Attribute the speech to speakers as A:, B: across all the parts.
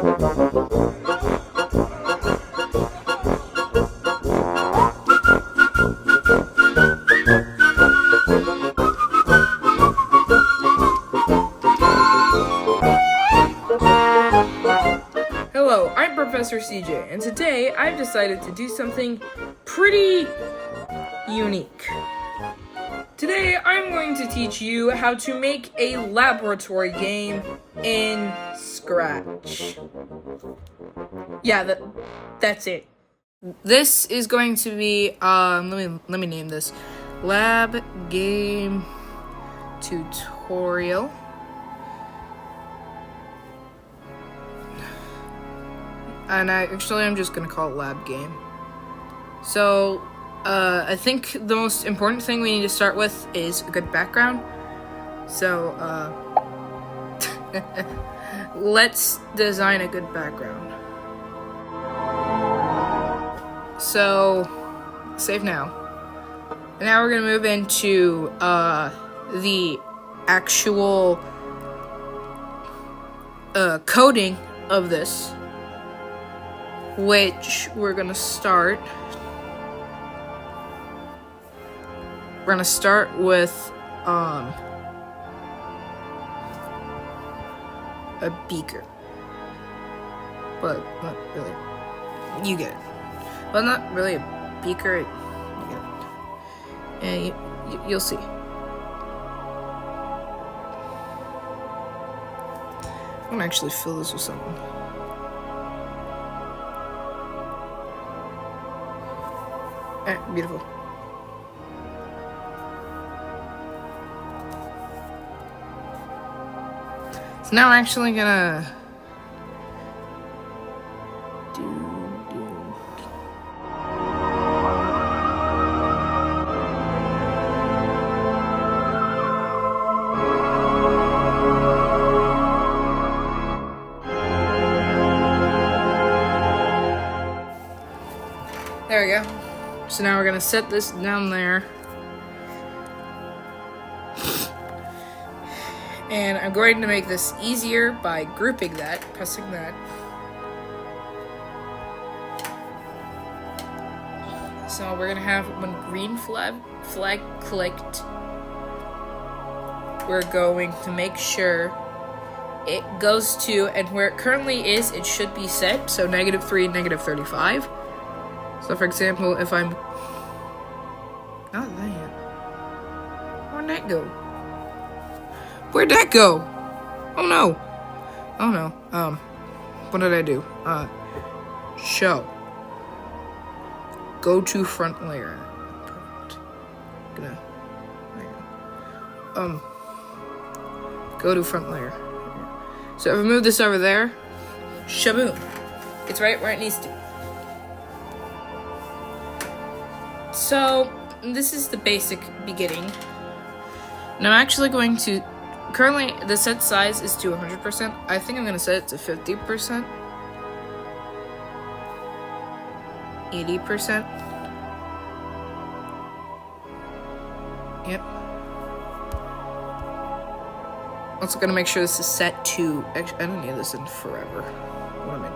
A: Hello, I'm Professor CJ, and today I've decided to do something pretty unique. Today I'm going to teach you how to make a laboratory game in Scratch. Yeah, that's it. This is going to be let me name this Lab Game Tutorial. And I'm just gonna call it Lab Game. So, I think the most important thing we need to start with is a good background. So, let's design a good background. So, save now. And now we're gonna move into, the actual, coding of this, which we're gonna start. We're gonna start with a beaker, but not really. You get it. Well, not really a beaker. You get it. And you'll see. I'm gonna actually fill this with something. Alright, beautiful. So now I'm actually gonna There we go. So now we're gonna set this down there. And I'm going to make this easier by grouping that, pressing that. So we're gonna have when green flag clicked, we're going to make sure it goes to, and where it currently is, it should be set, so -3 and -35. So for example, if I'm not that. Where'd that go? Where'd that go? Oh no. Oh no. What did I do? Show. Go to front layer. Perfect. Go to front layer. So if I move this over there, shaboom. It's right where it needs to. So, this is the basic beginning. And I'm actually going to, currently the set size is to 100%. I think I'm going to set it to 50%. 80%. Yep. Also going to make sure this is set to, actually, I don't need this in forever. What am I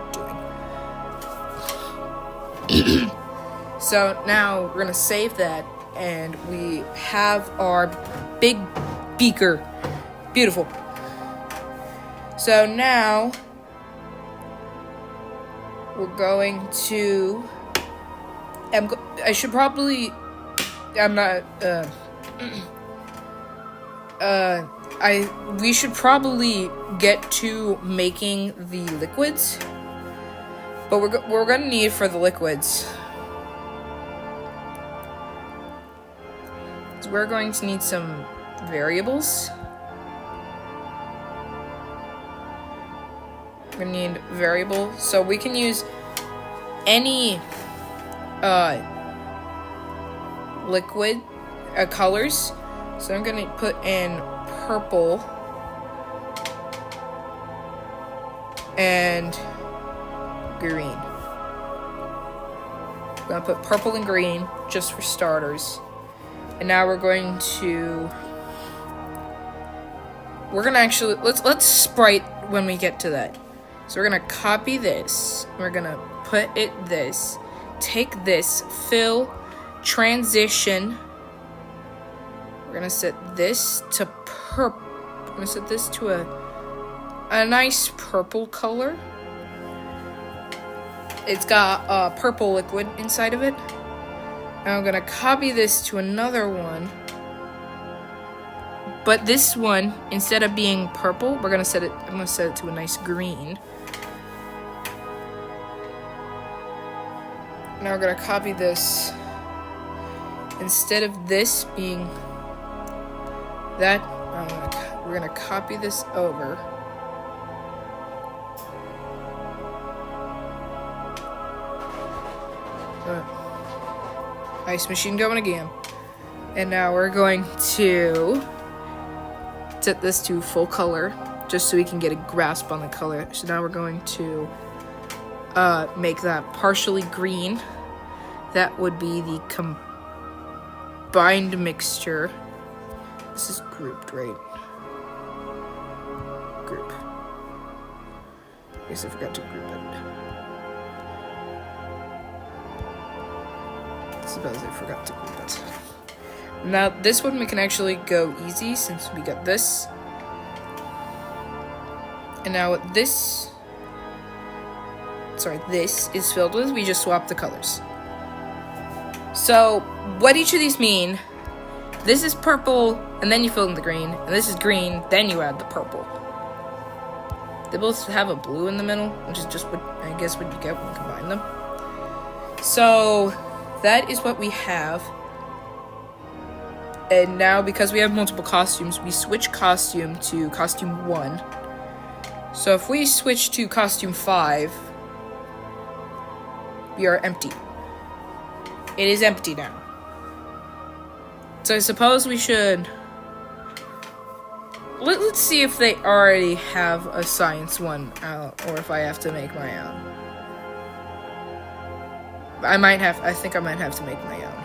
A: doing? So now we're gonna save that, and we have our big beaker. Beautiful. So now we're going to. We should probably get to making the liquids, but we're gonna need for the liquids. We're going to need some variables. We're gonna need variable, so we can use any liquid colors. So I'm gonna put in purple and green. I'm gonna put purple and green just for starters. And now we're going to actually let's sprite when we get to that. So we're gonna copy this. We're gonna put it this. Take this, fill, transition. We're gonna set this to purple. We're gonna set this to a nice purple color. It's got purple liquid inside of it. Now I'm gonna copy this to another one. But this one, instead of being purple, I'm gonna set it to a nice green. Now we're gonna copy this. Instead of this being that, we're gonna copy this over. Ice machine going again. And now we're going to set this to full color, just so we can get a grasp on the color. So now we're going to make that partially green. That would be the combined mixture. This is grouped, right? Group. I guess I forgot to group it. I suppose I forgot to group it. Now, this one we can actually go easy since we got this. And now this is filled with, we just swap the colors. So, what each of these mean, this is purple, and then you fill in the green, and this is green, then you add the purple. They both have a blue in the middle, which is just what I guess what you get when you combine them. So, that is what we have. And now, because we have multiple costumes, we switch costume to costume 1. So if we switch to costume 5, we are empty. It is empty now. So I suppose we should... Let's see if they already have a science one out, or if I have to make my own. I think I might have to make my own.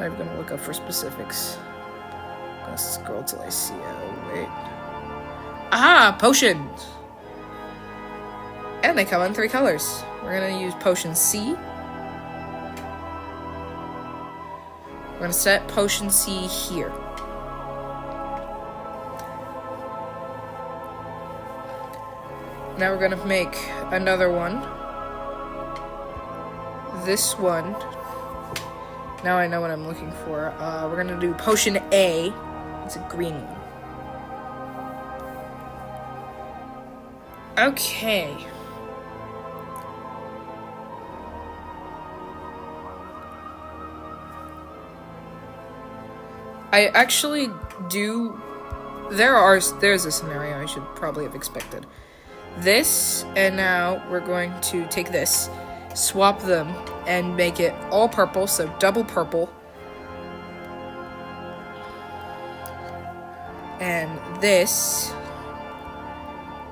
A: I'm gonna look up for specifics. I'm gonna scroll till I see it. Oh, wait. Aha! Potions! And they come in 3 colors. We're gonna use potion C. We're gonna set potion C here. Now we're gonna make another one. This one. Now I know what I'm looking for. We're gonna do potion A. It's a green one. Okay. I actually do... There's a scenario I should probably have expected. This, and now we're going to take this, swap them, and make it all purple, so double purple. And this,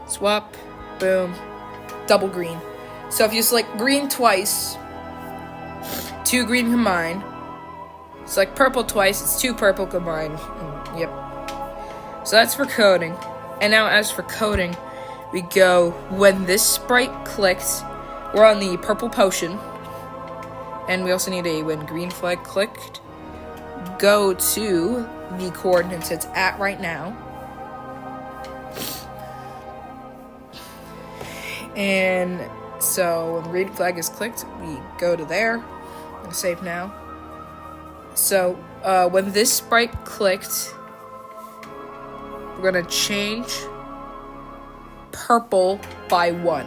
A: swap, boom, double green. So if you select green twice, 2 green combined. Select purple twice, it's 2 purple combined. Yep. So that's for coding. And now as for coding, we go, when this sprite clicks, we're on the purple potion. And we also need a when green flag clicked, go to the coordinates it's at right now. And so when the green flag is clicked, we go to there. I'm gonna save now. So when this sprite clicked, we're gonna change purple by 1.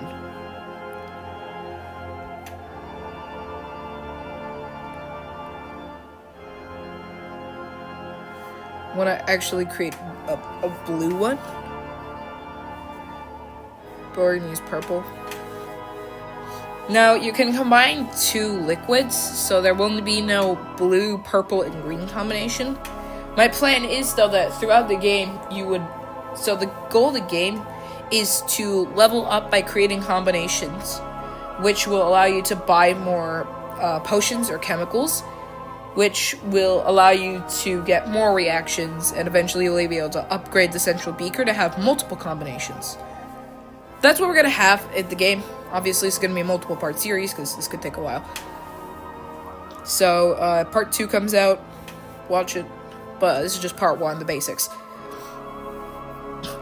A: I want to actually create a blue one. But we're going to use purple. Now, you can combine 2 liquids, so there will be no blue, purple, and green combination. My plan is, though, that throughout the game, you would... So the goal of the game is to level up by creating combinations, which will allow you to buy more potions or chemicals, which will allow you to get more reactions, and eventually you'll be able to upgrade the central beaker to have multiple combinations. that's what we're gonna have at the game. Obviously, it's gonna be a multiple part series because this could take a while. So, part 2 comes out. Watch it. But this is just part 1, the basics.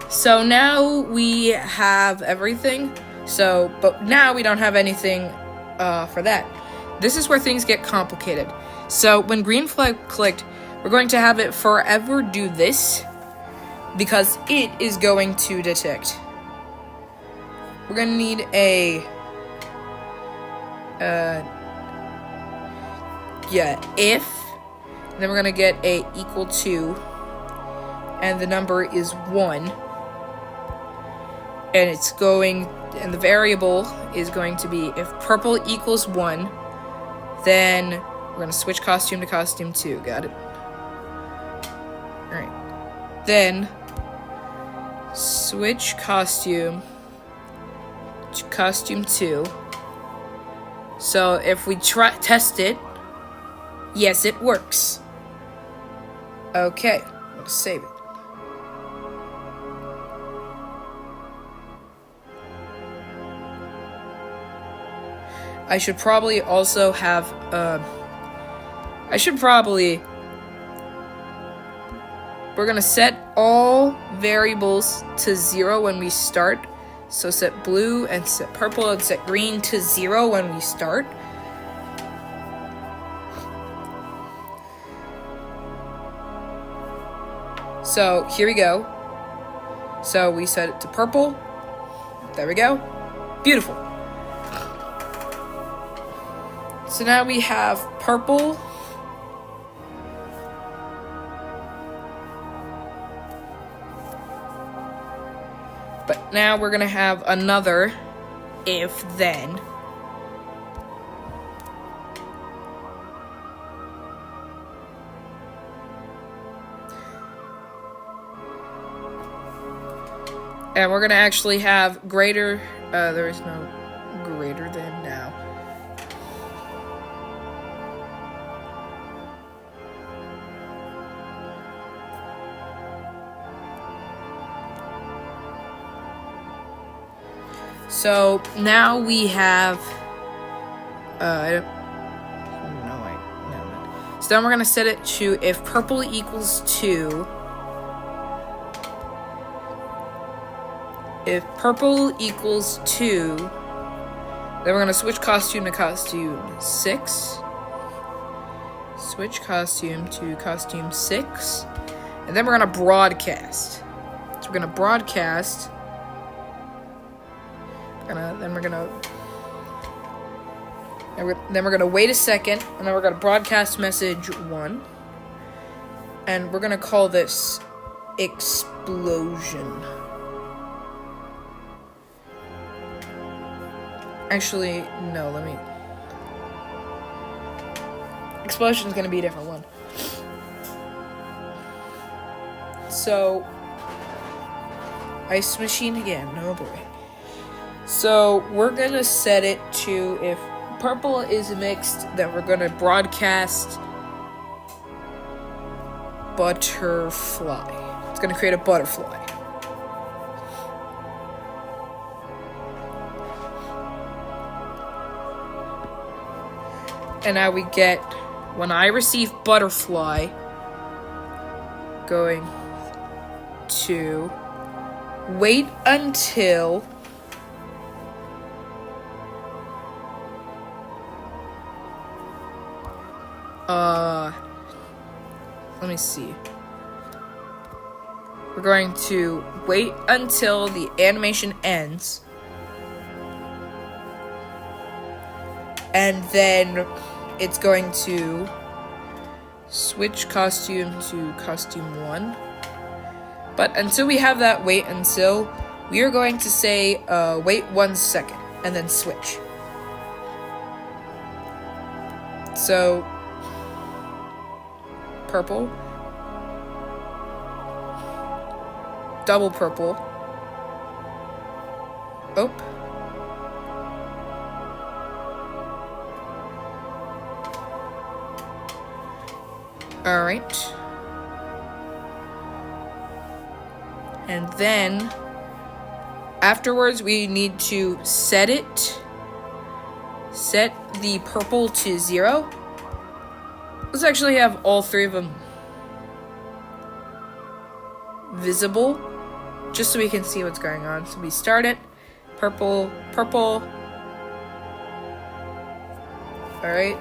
A: So now we have everything. But now we don't have anything for that. This is where things get complicated. So when green flag clicked, we're going to have it forever do this because it is going to detect. We're going to need a if, and then we're going to get a equal to, and the number is 1, and the variable is going to be if purple equals 1, then we're going to switch costume to costume 2. Got it? Alright. Then switch costume to costume 2. So if we test it, yes, it works. Okay, I'm going to save it. I should probably also have, we're gonna set all variables to 0 when we start. So set blue and set purple and set green to 0 when we start. So here we go. So we set it to purple. There we go. Beautiful. So now we have purple. But now we're going to have another if then. And we're going to actually have greater, there is no greater than now. So now we have, so then we're going to set it to if purple equals 2. If purple equals 2, then we're going to switch costume to costume 6. Switch costume to costume 6. And then we're going to broadcast. So we're going to broadcast. Then we're gonna wait a second, and then we're gonna broadcast message 1, and we're gonna call this explosion. Actually, no, explosion's gonna be a different one. So, ice machine again, oh boy. So we're gonna set it to if purple is mixed, then we're gonna broadcast butterfly. It's gonna create a butterfly. And now we get, when I receive butterfly, going to wait until let me see. We're going to wait until the animation ends. And then it's going to switch costume to costume 1. But until we have that wait until, we are going to say wait 1 second and then switch. So purple, double purple, oh, all right, and then afterwards, we need to set the purple to 0. Let's actually have all 3 of them visible, just so we can see what's going on. So we start it, purple, purple. All right.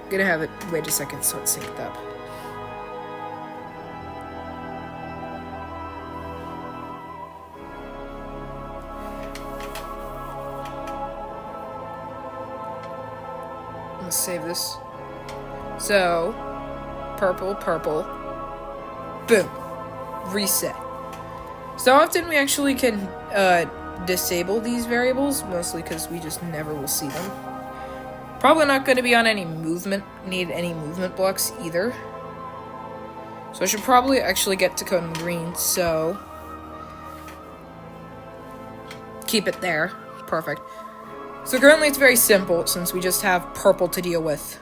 A: I'm gonna have it, wait a second so it's synced up. Let's save this. So, purple, purple, boom, reset. So often we actually can disable these variables, mostly because we just never will see them. Probably not going to be on any movement blocks either. So I should probably actually get to code in green, so keep it there. Perfect. So currently it's very simple since we just have purple to deal with.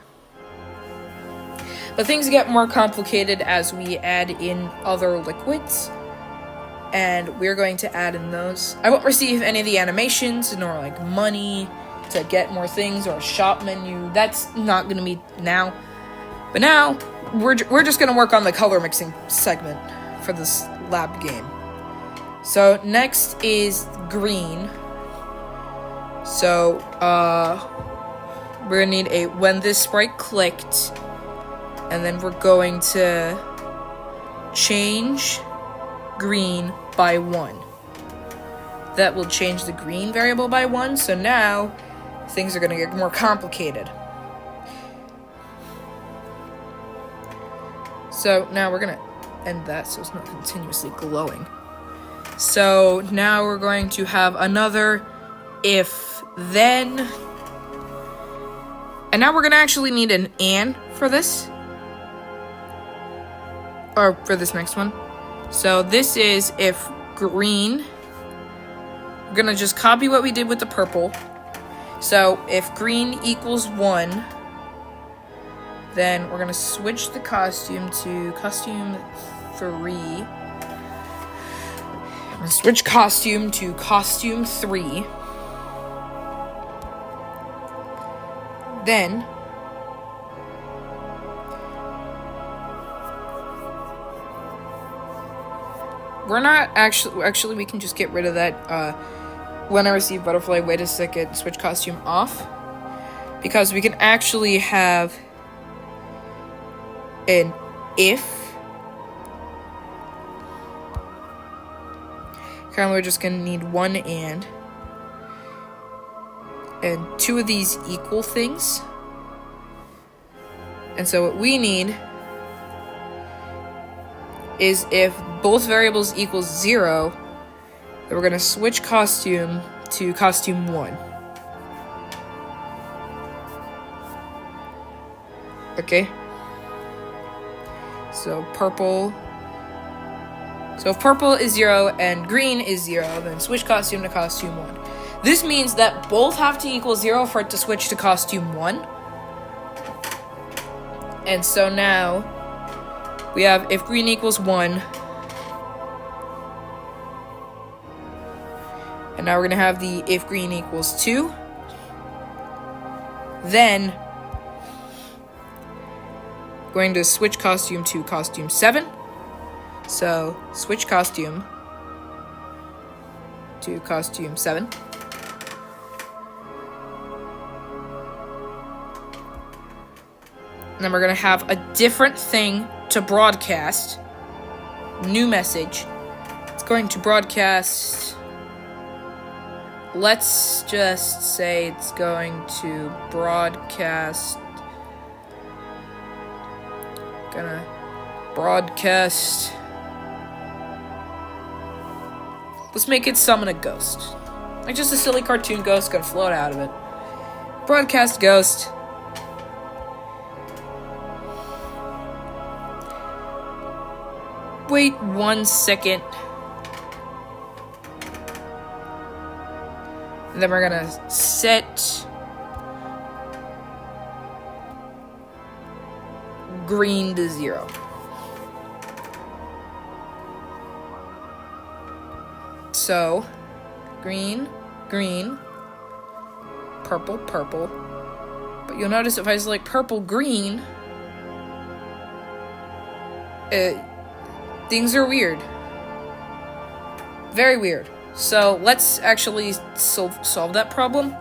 A: But things get more complicated as we add in other liquids. And we're going to add in those. I won't receive any of the animations, nor like money to get more things, or a shop menu. That's not going to be now. But now, we're just going to work on the color mixing segment for this lab game. So, next is green. So, we're going to need a when this sprite clicked, and then we're going to change green by 1. That will change the green variable by 1, so now things are going to get more complicated. So now we're going to end that so it's not continuously glowing. So now we're going to have another if then. And now we're going to actually need an and for this. Or for this next one. So this is if green. We're going to just copy what we did with the purple. So if green equals 1, then we're going to switch the costume to costume 3. I'm going to switch costume to costume 3. Then we're not actually we can just get rid of that when I receive butterfly, wait a second, switch costume off. Because we can actually have an if. Currently we're just going to need 1 and 2 of these equal things. And so what we need is if both variables equal 0, then we're going to switch costume to costume 1. Okay. So purple. So if purple is 0 and green is 0, then switch costume to costume 1. This means that both have to equal 0 for it to switch to costume 1. And so now we have if green equals 1. And now we're going to have the if green equals 2. Then going to switch costume to costume 7. So switch costume to costume 7. And then we're going to have a different thing to broadcast. New message. It's going to broadcast. Let's just say it's going to broadcast. Gonna broadcast. Let's make it summon a ghost. Like just a silly cartoon ghost gonna float out of it. Broadcast ghost. Wait 1 second. And then we're gonna set green to 0. So, green, green, purple, purple. But you'll notice if I select purple, green, things are weird. Very weird. So let's actually solve that problem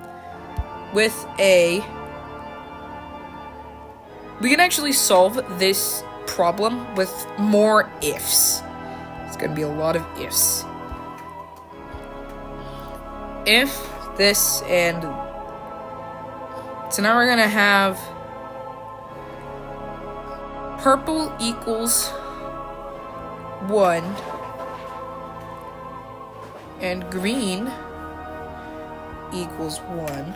A: with we can actually solve this problem with more ifs. It's going to be a lot of ifs. If this and... So now we're going to have purple equals 1 and green equals 1.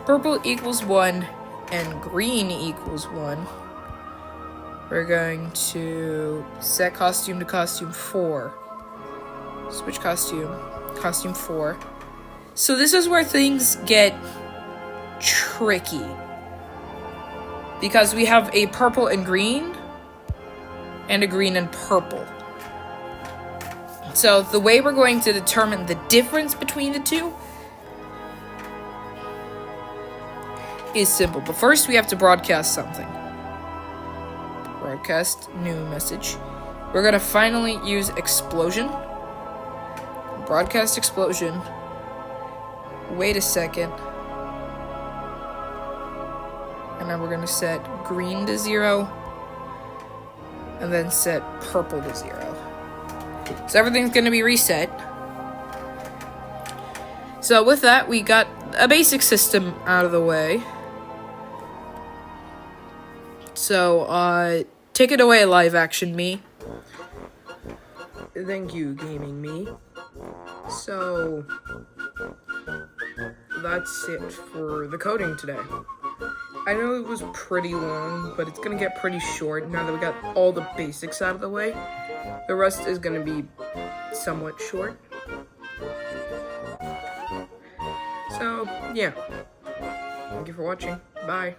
A: Purple equals 1 and green equals 1. We're going to set costume to costume 4. Switch costume. Costume 4. So this is where things get tricky. Because we have a purple and green and a green and purple. So the way we're going to determine the difference between the two is simple. But first we have to broadcast something. Broadcast new message. We're going to finally use explosion. Broadcast explosion. Wait a second. And now we're going to set green to 0. And then set purple to 0. So everything's going to be reset. So with that, we got a basic system out of the way. So, take it away, live action me.
B: Thank you, gaming me. So, that's it for the coding today. I know it was pretty long, but it's gonna get pretty short now that we got all the basics out of the way. The rest is gonna be somewhat short. So, yeah. Thank you for watching. Bye.